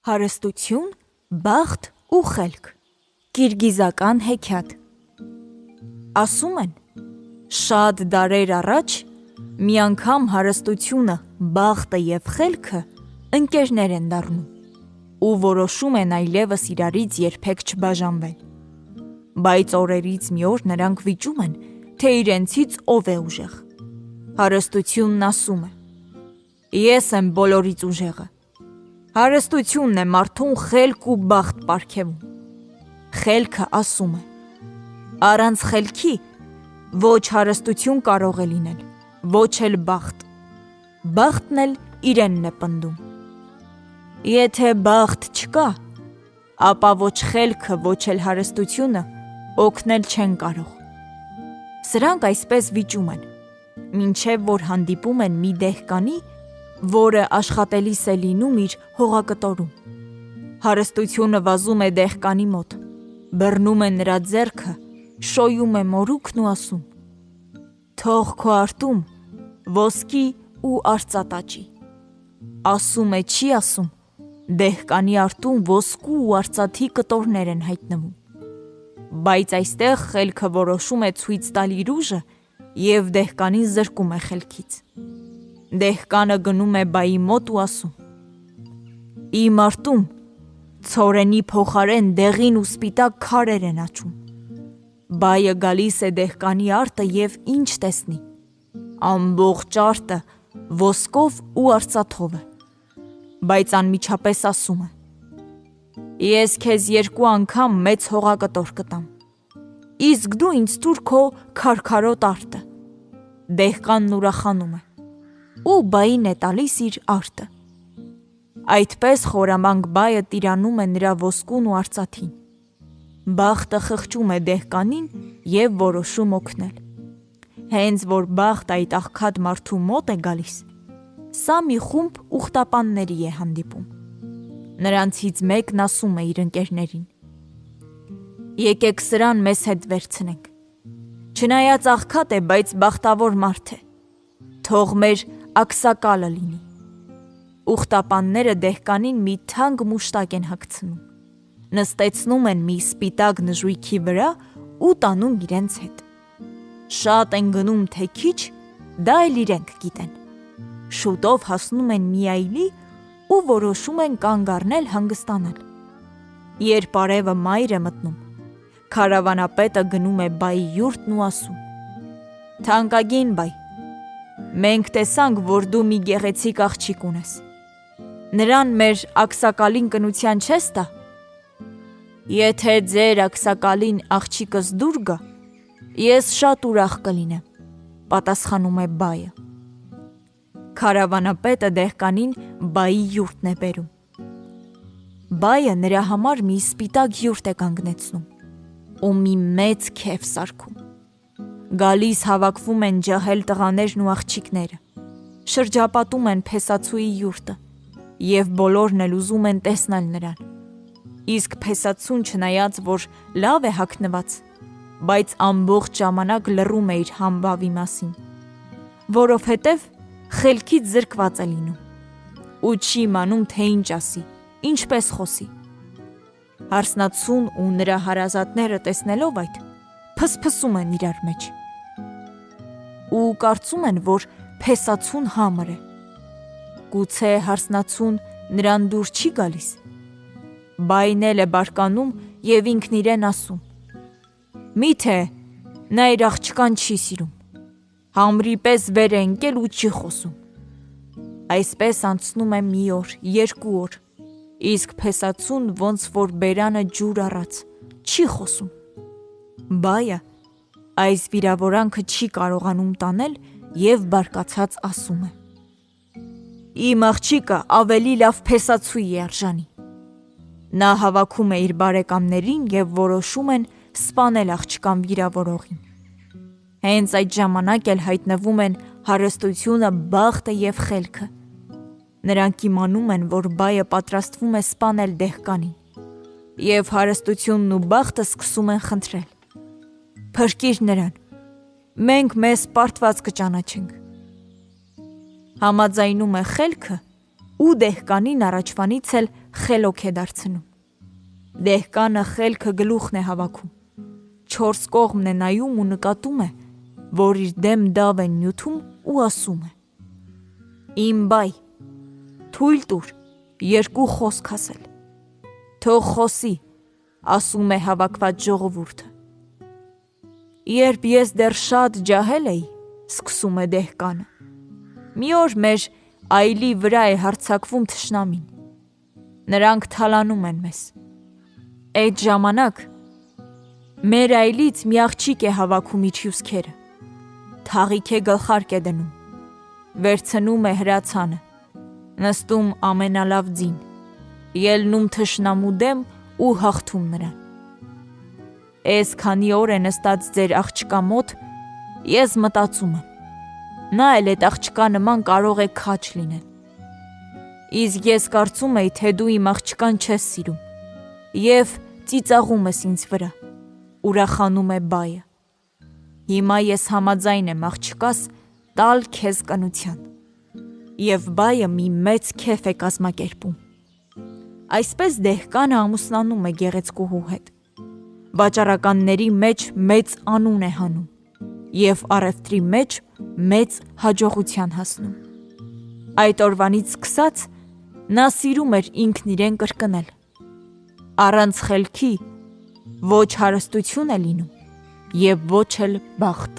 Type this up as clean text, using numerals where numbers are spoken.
Հարստություն, բախտ ու խելք։ Կիրգիզական հեքիաթ։ Ասում են, շատ դարեր առաջ մի անգամ հարստությունը, բախտը և խելքը ընկերներ են դառնում ու որոշում են այլևս իրարից երբեք չբաժանվել։ Բայց օրերից մի օր նրանք վիճում են, թե իրենցից ով է ուժեղ։ Հարստությունն ասում է. ես եմ բոլորից ուժեղը։ Հարստությունն է մարդուն խելք ու բախտ պարգևում։ Խելքը ասում է. առանց խելքի ոչ հարստություն կարող է լինել, ոչ էլ բախտ։ Բախտն էլ իրենն է պնդում։ Եթե բախտ չկա, ապա ոչ խելքը, ոչ էլ հարստությունը օգնել չեն կարող։ Սրանք այսպես վիճում են, մինչև որ հանդիպում են մի դեհկանի, որը աշխատելիս է լինում իր հողակտորում։ Հարստությունը վազում է դեհկանի մոտ, բռնում է նրա ձեռքը, շոյում է մորուքն ու ասում. թող քո արտում ոսկի ու արծաթ աճի։ Ասում է, չի ասում, դեհկանի արտում ոսկու ու արծաթի կտորներ են հայտնվում։ Բայց այստեղ խելքը որոշում է ցույց տալ իր ուժը և դեհկանին զրկում է խելքից։ Դեհկանը գնում է բայի մոտ ու ասում. իմ արտում ցորենի փոխարեն դեղին ու սպիտակ քարեր են աճում։ Բայը գալիս է դեհկանի արտը և ինչ տեսնի։ Ամբողջ արտը ոսկով ու արծաթով է։ Բայց անմիջապես ասում է. ես քեզ 2 անգամ մեծ հողակտոր կտամ, իսկ դու ինձ տուր քո քարքարոտ արտը։ Դեհկանն ուրախանում է ու բային է տալիս իր արտը։ Այդպես խորամանկ բայը տիրանում է նրա ոսկուն ու արծաթին։ Բախտը խղճում է դեհկանին և որոշում օգնել։ Հենց որ բախտը այդ աղքատ մարդու մոտ է գալիս, սա մի խումբ ուխտապանների է հանդիպում։ Նրանցից մեկն ասում է իր ընկերներին. եկեք սրան մեզ հետ վերցնենք։ Չնայած աղքատ է, բայց բախտավոր մարդ է։ Թող մեր աքսակալը լինի։ Ուխտապանները դեհկանին մի թանկ մուշտակ են հագցնում, նստեցնում են մի սպիտակ նժույգի վրա ու տանում իրենց հետ։ Շատ են գնում, թե քիչ, դա էլ իրենք գիտեն։ Շուտով հասնում են մի այլի ու որոշում են կանգ առնել հանգստանալ։ Երբ արևը մայր է մտնում, քարավանապետը գնում է բայի յուրտն ու ասում. թանկագին բայ, մենք տեսանք, որ դու մի գեղեցիկ աղջիկ ունես։ Նրան մեր աքսակալին կնության չես տա։ Եթե ձեր աքսակալին աղջիկս դուր գա, ես շատ ուրախ կլինեմ, պատասխանում է բայը։ Քարավանապետը դեհկանին բայի յուրտն է բերում։ Բայը նրա համար մի սպիտակ յուրտ է կանգնեցնում ու մի մեծ քեֆ սարքում։ Գալիս հավաքվում են ջահել տղաներն ու աղջիկները, շրջապատում են փեսացուի յուրտը և բոլորն էլ ուզում են տեսնել նրան։ Իսկ փեսացուն, չնայած որ լավ է հագնված, բայց ամբողջ ժամանակ լռում է իր համբավի մասին, որովհետև խելքից զրկված է լինում ու չի իմանում, թե ինչ ասի, ինչպես խոսի։ Հարսնացուն ու նրա հարազատները տեսնելով այդ, փսփսում են իրար մեջ ու կարծում են, որ փեսացուն համր է։ Գուցե հարսնացուն նրան դուր չի գալիս։ Բայն էլ է բարկանում և ինքն իրեն ասում. միթե նա իր աղջկան չի սիրում, համրի պես վեր է ընկել ու չի խոսում։ Այսպես անցնում է մի օր, 2 օր, իսկ փեսացուն ոնց որ բերանը ջուր առած, չի խոսում։ Բայը այս վիրավորանքը չի կարողանում տանել և բարկացած ասում է. իմ աղջիկը ավելի լավ փեսացուի է արժանի։ Նա հավաքում է իր բարեկամներին և որոշում են սպանել աղջկան վիրավորողին։ Հենց այդ ժամանակ էլ հայտնվում են հարստությունը, բախտը և խելքը։ Նրանք իմանում են, որ բայը պատրաստվում է սպանել դեհկանին, և հարստությունն ու բախտը սկսում են խնդրել. փրկիր նրան, մենք մեզ պարտված կճանաչենք։ Համաձայնում է խելքը ու դեհկանին առաջվանից էլ խելոք է դարձնում։ Դեհկանը խելքը գլուխն է հավաքում, 4 կողմն է նայում ու նկատում է, որ իր դեմ դավ են նյութում ու ասում է. «Իմ բայ, թույլ տուր 2 խոսք ասել»։ «Թող խոսի», ասում է հավաքված ժողովուրդը։ «Երբ ես դեռ շատ ջահել էի», սկսում է դեհկանը, «մի օր մեր այլի վրա է հարձակվում թշնամին։ Նրանք թալանում են մեզ։ Այդ ժամանակ մեր այլից մի աղջիկ է հավաքում իր հյուսքերը, թաղիք է գլխարկ է դնում, վերցնում է հրացանը, նստում ամենալավ ձին, ելնում թշնամու դեմ ու հաղթում նրան։ Էս քանի օր է նստած ձեր աղջկա մոտ, ես մտածում եմ, նա էլ այդ աղջկա նման կարող է քաջ լինել։ Իսկ ես կարծում էի, թե դու իմ աղջկան չես սիրում և ծիծաղում ես ինձ վրա, ուրախանում է բայը։ Հիմա ես համաձայն եմ աղջկաս տալ քեզ կնության։ Եվ բայը մի մեծ քեֆ է կազմակերպում։ Այսպես դեհկանը ամուսնանում է գեղեցկուհու հետ, վաճառականների մեջ մեծ անուն է հանում և առևտրի մեջ մեծ հաջողության հասնում։ Այդ օրվանից սկսած նա սիրում էր ինքն իրեն կրկնել. առանց խելքի ոչ հարստություն է լինում և ոչ էլ բախտ։